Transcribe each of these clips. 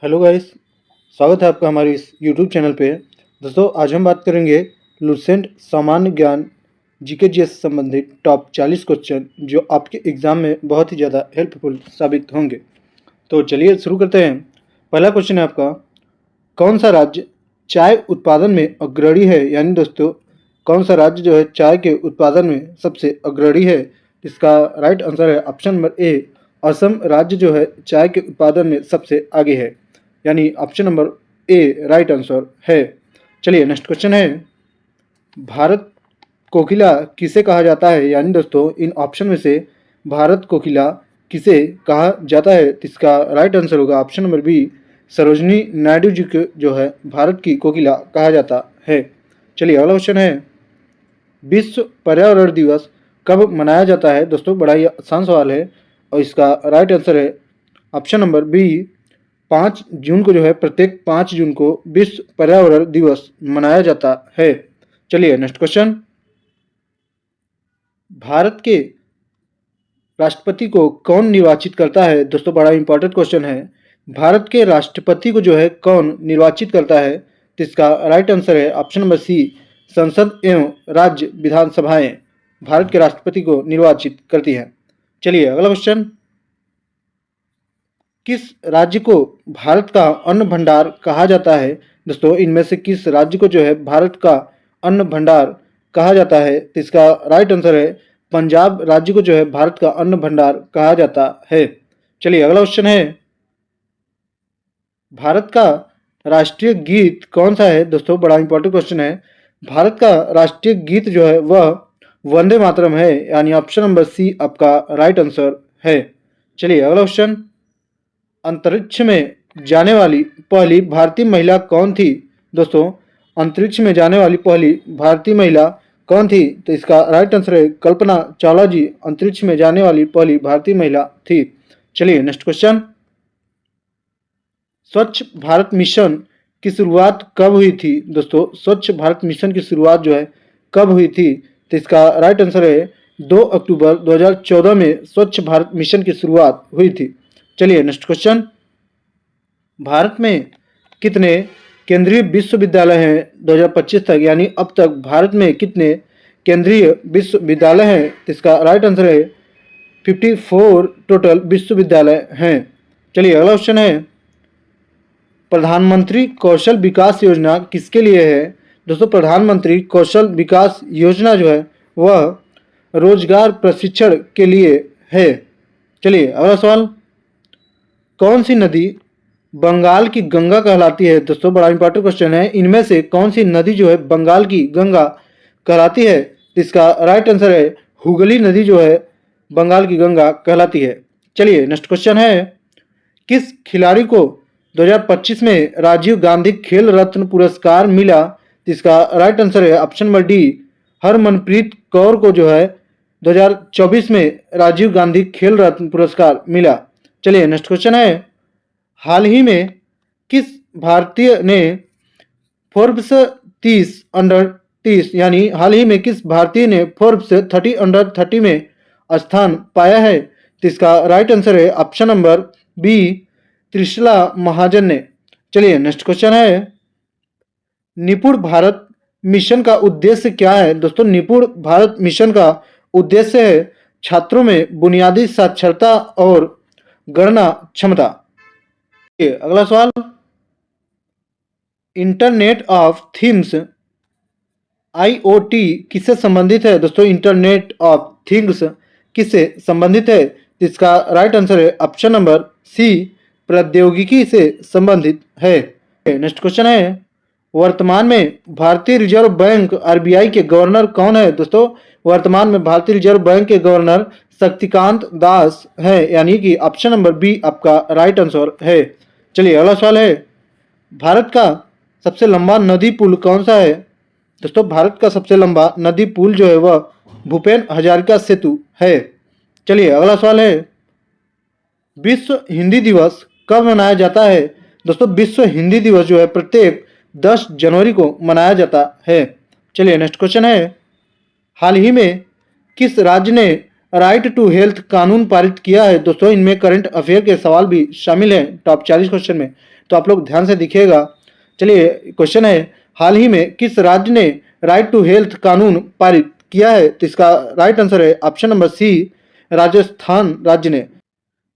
Hello guys, स्वागत है आपका हमारे इस यूट्यूब चैनल पे। दोस्तों, आज हम बात करेंगे लुसेंट सामान्य ज्ञान जीके जीएस से संबंधित टॉप 40 क्वेश्चन जो आपके एग्जाम में बहुत ही ज़्यादा हेल्पफुल साबित होंगे। तो चलिए शुरू करते हैं। पहला क्वेश्चन है आपका, कौन सा राज्य चाय उत्पादन में अग्रणी है? यानी दोस्तों, कौन सा राज्य जो है चाय के उत्पादन में सबसे अग्रणी है? इसका राइट आंसर है ऑप्शन नंबर ए, असम राज्य जो है चाय के उत्पादन में सबसे आगे है, यानी option number A right answer है। चलिए नेक्स्ट क्वेश्चन है, भारत कोकिला किसे कहा जाता है? यानी दोस्तों, इन ऑप्शन में से भारत कोकिला किसे कहा जाता है? इसका राइट आंसर होगा option number B, Sarojini Naidu ji को जो है भारत की कोकिला कहा जाता है। चलिए अगला क्वेश्चन है, विश्व पर्यावरण दिवस कब मनाया जाता है? दोस्तों, बड़ा ही आसान सवाल है और इसका राइट आंसर है ऑप्शन नंबर बी, 5 जून को जो है प्रत्येक 5 जून को विश्व पर्यावरण दिवस मनाया जाता है। चलिए नेक्स्ट क्वेश्चन, भारत के राष्ट्रपति को कौन निर्वाचित करता है? दोस्तों, बड़ा इंपॉर्टेंट क्वेश्चन है। भारत के राष्ट्रपति को जो है कौन निर्वाचित करता है? तो इसका राइट आंसर है ऑप्शन नंबर सी, संसद एवं राज्य विधानसभाएं भारत के राष्ट्रपति को निर्वाचित करती हैं। चलिए अगला क्वेश्चन, किस राज्य को भारत का अन्न भंडार कहा जाता है? दोस्तों, इनमें से किस राज्य को जो है भारत का अन्न भंडार कहा जाता है? तो इसका राइट आंसर है पंजाब राज्य को जो है भारत का अन्न भंडार कहा जाता है। चलिए अगला क्वेश्चन है, भारत का राष्ट्रीय गीत कौन सा है? दोस्तों, बड़ा इंपॉर्टेंट क्वेश्चन है। भारत का राष्ट्रीय गीत जो है वह वंदे मातरम है, यानी ऑप्शन नंबर सी आपका राइट आंसर है। चलिए अगला क्वेश्चन, अंतरिक्ष में जाने वाली पहली भारतीय महिला कौन थी? दोस्तों, अंतरिक्ष में जाने वाली पहली भारतीय महिला कौन थी? तो इसका राइट आंसर है कल्पना चावला जी अंतरिक्ष में जाने वाली पहली भारतीय महिला थी। चलिए नेक्स्ट क्वेश्चन, स्वच्छ भारत मिशन की शुरुआत कब हुई थी? दोस्तों, स्वच्छ भारत मिशन की शुरुआत जो है कब हुई थी? तो इसका राइट आंसर है 2 अक्टूबर 2014 में स्वच्छ भारत मिशन की शुरुआत हुई थी। चलिए नेक्स्ट क्वेश्चन, भारत में कितने केंद्रीय विश्वविद्यालय हैं 2025 तक? यानी अब तक भारत में कितने केंद्रीय विश्वविद्यालय हैं? तो इसका राइट आंसर है 54 टोटल विश्वविद्यालय हैं। चलिए अगला क्वेश्चन है, प्रधानमंत्री कौशल विकास योजना किसके लिए है? दोस्तों, प्रधानमंत्री कौशल विकास योजना जो है वह रोजगार प्रशिक्षण के लिए है। चलिए अगला सवाल, कौन सी नदी बंगाल की गंगा कहलाती है? दोस्तों, बड़ा इंपॉर्टेंट क्वेश्चन है। इनमें से कौन सी नदी जो है बंगाल की गंगा कहलाती है? इसका राइट आंसर है हुगली नदी जो है बंगाल की गंगा कहलाती है। चलिए नेक्स्ट क्वेश्चन है, किस खिलाड़ी को 2025 में राजीव गांधी खेल रत्न पुरस्कार मिला? इसका राइट आंसर है option number D, Harmanpreet Kaur को जो है 2024 में राजीव गांधी खेल रत्न पुरस्कार मिला। चलिए नेक्स्ट क्वेश्चन है, हाल ही में किस भारतीय ने फोर्ब्स 30 अंडर 30 यानी हाल ही में किस भारतीय ने फोर्ब्स 30 अंडर 30 में स्थान पाया है? तो इसका राइट आंसर है ऑप्शन नंबर बी, त्रिशला महाजन ने। चलिए नेक्स्ट क्वेश्चन है, निपुण भारत मिशन का उद्देश्य क्या है? दोस्तों, निपुण भारत मिशन का उद्देश्य है छात्रों में बुनियादी साक्षरता और गणना क्षमता। अगला सवाल, इंटरनेट ऑफ थिंग्स IoT किससे संबंधित है? दोस्तों, इंटरनेट ऑफ थिंग्स किससे संबंधित है? इसका राइट आंसर है ऑप्शन नंबर सी, प्रौद्योगिकी से संबंधित है। नेक्स्ट क्वेश्चन है, वर्तमान में भारतीय रिजर्व बैंक RBI के गवर्नर कौन है? दोस्तों, वर्तमान में भारतीय रिजर्व बैंक के गवर्नर शक्तिकांत दास है, यानी कि ऑप्शन नंबर बी आपका राइट आंसर है। चलिए अगला सवाल है, भारत का सबसे लंबा नदी पुल कौन सा है? दोस्तों, भारत का सबसे लंबा नदी पुल जो है वह भूपेन हजारिका सेतु है। चलिए अगला सवाल है, विश्व हिंदी दिवस कब मनाया जाता है? दोस्तों, विश्व हिंदी दिवस जो है प्रत्येक 10 जनवरी को मनाया जाता है। चलिए नेक्स्ट क्वेश्चन है, हाल ही में किस राज्य ने राइट टू हेल्थ कानून पारित किया है? दोस्तों इनमें करंट अफेयर के सवाल भी शामिल हैं टॉप 40 क्वेश्चन में, तो आप लोग ध्यान से देखिएगा। चलिए क्वेश्चन है, हाल ही में किस राज्य ने राइट टू हेल्थ कानून पारित किया है? तो इसका राइट आंसर है ऑप्शन नंबर सी, राजस्थान राज्य ने।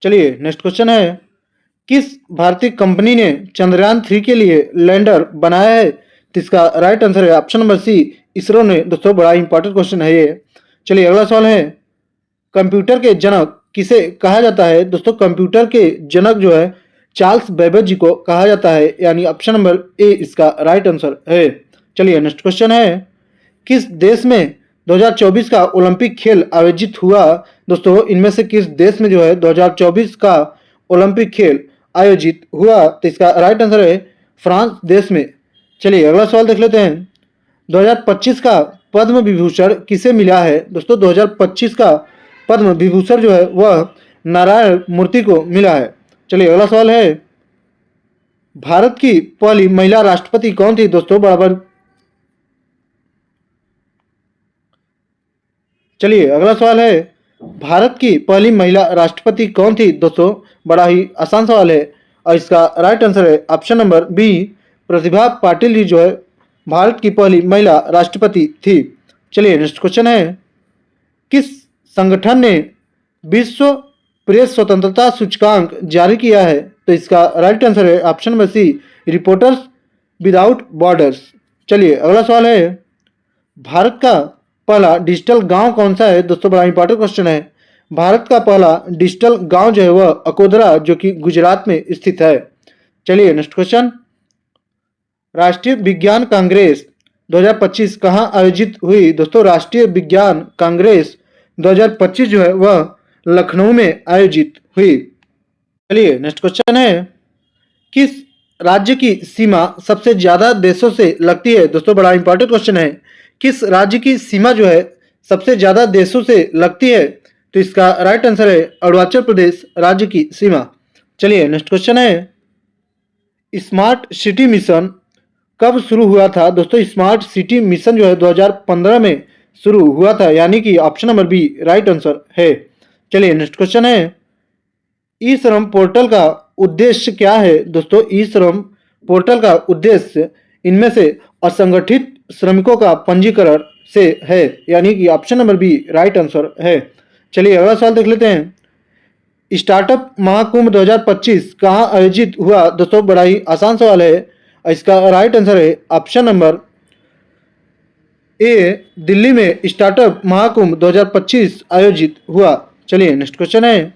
चलिए नेक्स्ट क्वेश्चन है, किस भारतीय कंपनी ने चंद्रयान 3 के लिए लैंडर बनाया है? तो इसका राइट आंसर है ऑप्शन नंबर सी, इसरो ने। दोस्तों बड़ा इंपॉर्टेंट क्वेश्चन है ये। चलिए अगला सवाल है, कंप्यूटर के जनक किसे कहा जाता है? दोस्तों कंप्यूटर के जनक जो है चार्ल्स बेबेज जी को कहा जाता है, यानी ऑप्शन नंबर ए इसका राइट आंसर है। चलिए नेक्स्ट क्वेश्चन है, किस देश में 2024 का ओलंपिक खेल आयोजित हुआ? दोस्तों इनमें से किस देश में जो है 2024 का ओलंपिक खेल आयोजित हुआ? तो इसका राइट आंसर है फ्रांस देश में। चलिए अगला सवाल देख लेते हैं, 2025 का पद्म विभूषण किसे मिला है? दोस्तों 2025 का पद्म विभूषण जो है वह नारायण मूर्ति को मिला है। चलिए अगला सवाल है, भारत की पहली महिला राष्ट्रपति कौन थी? दोस्तों बराबर। चलिए अगला सवाल है, भारत की पहली महिला राष्ट्रपति कौन थी? दोस्तों बड़ा ही आसान सवाल है और इसका राइट आंसर है option number B, Pratibha Patil ji जो है भारत की पहली महिला राष्ट्रपति थी। चलिए नेक्स्ट क्वेश्चन है, किस संगठन ने विश्व प्रेस स्वतंत्रता सूचकांक जारी किया है? तो इसका राइट आंसर है option number C, reporters without borders. चलिए अगला सवाल है, भारत का पहला डिजिटल गांव कौन सा है? दोस्तों बड़ा इंपॉर्टेंट क्वेश्चन है। भारत का पहला डिजिटल गांव जो है वह अकोदरा जो कि गुजरात में स्थित है। चलिए नेक्स्ट क्वेश्चन, राष्ट्रीय विज्ञान कांग्रेस 2025 कहाँ आयोजित हुई? दोस्तों राष्ट्रीय विज्ञान कांग्रेस 2025 जो है वह लखनऊ में आयोजित हुई। चलिए नेक्स्ट क्वेश्चन है, किस राज्य की सीमा सबसे ज्यादा देशों से लगती है? दोस्तों बड़ा इंपॉर्टेंट क्वेश्चन है, किस राज्य की सीमा जो है सबसे ज्यादा देशों से लगती है? तो इसका राइट आंसर है अरुणाचल प्रदेश राज्य की सीमा। चलिए नेक्स्ट क्वेश्चन है, स्मार्ट सिटी मिशन कब शुरू हुआ था? दोस्तों स्मार्ट सिटी मिशन जो है 2015 में शुरू हुआ था, यानी कि option number B right answer है। चलिए नेक्स्ट क्वेश्चन है, ई श्रम पोर्टल का उद्देश्य क्या है? दोस्तों ई श्रम पोर्टल का उद्देश्य इनमें से असंगठित श्रमिकों का पंजीकरण से है, यानी कि option number B right answer है। चलिए अगला सवाल देख लेते हैं, स्टार्टअप महाकुंभ 2025 कहाँ आयोजित हुआ? दोस्तों बड़ा ही आसान सवाल है, इसका राइट आंसर है ऑप्शन नंबर ए, दिल्ली में स्टार्टअप महाकुंभ 2025 आयोजित हुआ। चलिए नेक्स्ट क्वेश्चन है,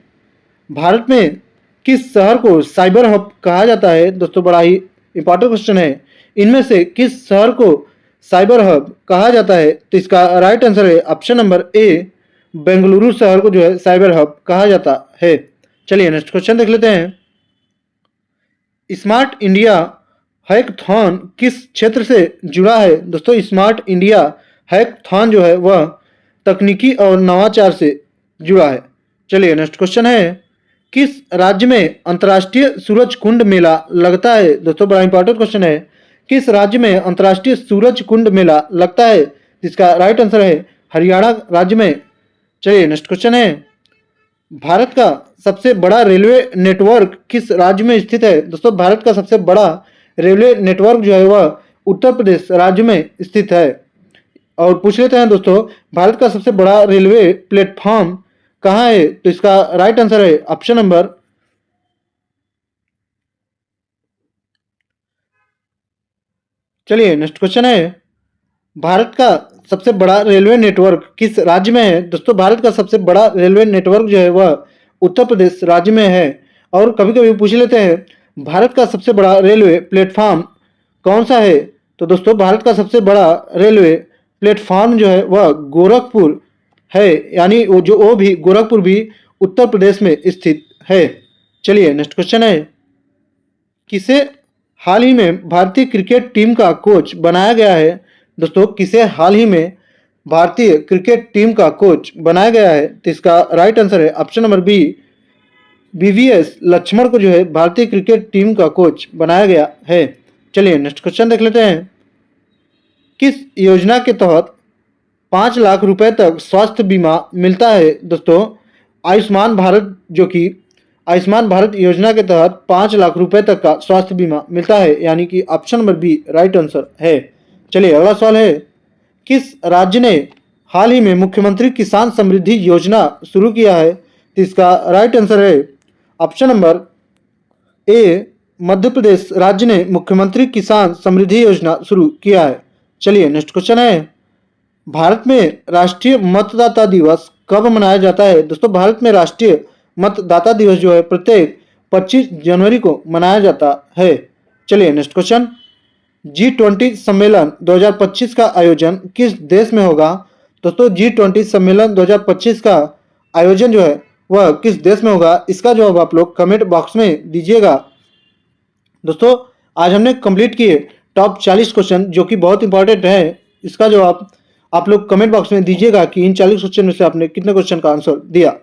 भारत में किस शहर को साइबर हब कहा जाता है? दोस्तों बड़ा ही इंपॉर्टेंट क्वेश्चन है, इनमें से किस शहर को साइबर हब कहा जाता है? तो इसका राइट आंसर है ऑप्शन नंबर ए, बेंगलुरु शहर को जो है साइबर हब कहा जाता है। चलिए नेक्स्ट क्वेश्चन देख लेते हैं, स्मार्ट इंडिया हैकथॉन किस क्षेत्र से जुड़ा है? दोस्तों स्मार्ट इंडिया हैकथॉन जो है वह तकनीकी और नवाचार से जुड़ा है। चलिए नेक्स्ट क्वेश्चन है, किस राज्य में अंतर्राष्ट्रीय सूरज कुंड मेला लगता है? दोस्तों बड़ा इंपॉर्टेंट क्वेश्चन है, किस राज्य में अंतर्राष्ट्रीय सूरज कुंड मेला लगता है? इसका राइट आंसर है हरियाणा राज्य में। चलिए नेक्स्ट क्वेश्चन है, भारत का सबसे बड़ा रेलवे नेटवर्क किस राज्य में स्थित है? दोस्तों भारत का सबसे बड़ा रेलवे नेटवर्क जो है वह उत्तर प्रदेश राज्य में स्थित है। और पूछ लेते हैं दोस्तों, भारत का सबसे बड़ा रेलवे प्लेटफॉर्म कहाँ है? तो इसका राइट आंसर है ऑप्शन नंबर, चलिए नेक्स्ट क्वेश्चन है, भारत का सबसे बड़ा रेलवे नेटवर्क किस राज्य में है? दोस्तों भारत का सबसे बड़ा रेलवे नेटवर्क जो है वह उत्तर प्रदेश राज्य में है। और कभी कभी पूछ लेते हैं, भारत का सबसे बड़ा रेलवे प्लेटफॉर्म कौन सा है? तो दोस्तों भारत का सबसे बड़ा रेलवे प्लेटफॉर्म जो है वह गोरखपुर है, यानी वो भी गोरखपुर भी उत्तर प्रदेश में स्थित है। चलिए नेक्स्ट क्वेश्चन है, किसे हाल ही में भारतीय क्रिकेट टीम का कोच बनाया गया है? दोस्तों किसे हाल ही में भारतीय क्रिकेट टीम का कोच बनाया गया है? तो इसका राइट आंसर है option number B, VVS Laxman को जो है भारतीय क्रिकेट टीम का कोच बनाया गया है। चलिए नेक्स्ट क्वेश्चन देख लेते हैं, किस योजना के तहत 5 लाख रुपए तक स्वास्थ्य बीमा मिलता है दोस्तों। आयुष्मान भारत जो कि आयुष्मान भारत योजना के तहत 5 लाख रुपए तक का स्वास्थ्य बीमा मिलता है, यानी कि option number B right answer है। चलिए अगला सवाल है, किस राज्य ने हाल ही में मुख्यमंत्री किसान समृद्धि योजना शुरू किया है? तो इसका राइट आंसर है option number A Madhya Pradesh राज्य ने मुख्यमंत्री किसान समृद्धि योजना शुरू किया है। चलिए नेक्स्ट क्वेश्चन है, भारत में राष्ट्रीय मतदाता दिवस कब मनाया जाता है? दोस्तों भारत में राष्ट्रीय मतदाता दिवस जो है प्रत्येक 25 जनवरी को मनाया जाता है। चलिए नेक्स्ट क्वेश्चन, G20 सम्मेलन 2025 का आयोजन किस देश में होगा? दोस्तों G20 सम्मेलन 2025 का आयोजन जो है वह किस देश में होगा? इसका जवाब आप लोग कमेंट बॉक्स में दीजिएगा। दोस्तों आज हमने कंप्लीट किए टॉप 40 क्वेश्चन जो कि बहुत इंपॉर्टेंट है। इसका जवाब आप लोग कमेंट बॉक्स में दीजिएगा कि इन 40 क्वेश्चन में से आपने कितने क्वेश्चन का आंसर दिया।